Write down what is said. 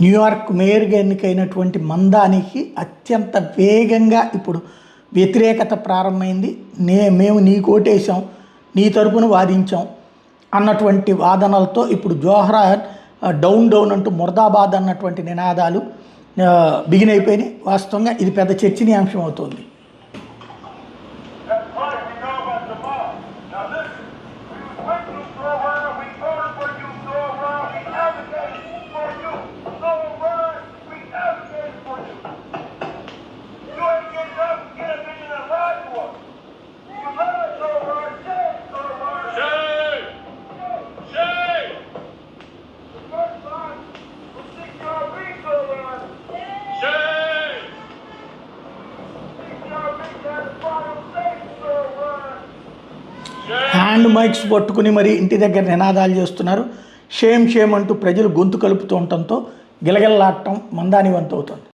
New York మేయర్గా ఎన్నికైనటువంటి మందానికి అత్యంత వేగంగా ఇప్పుడు వ్యతిరేకత ప్రారంభమైంది. మేము నీ కోటేశాం, నీ తరపున వాదించాం అన్నటువంటి వాదనలతో ఇప్పుడు జోహ్రా డౌన్ డౌన్ అంటూ ముర్దాబాద్ అన్నటువంటి నినాదాలు బిగిన్ అయిపోయినాయి. వాస్తవంగా ఇది పెద్ద చర్చనీయాంశం అవుతుంది. హ్యాండ్ మైక్స్ పట్టుకుని మరి ఇంటి దగ్గర నినాదాలు చేస్తున్నారు. షేమ్ షేమ్ అంటూ ప్రజలు గొంతు కలుపుతూ ఉండటంతో గిలగిల్లాడటం మందాని వంతు అవుతుంది.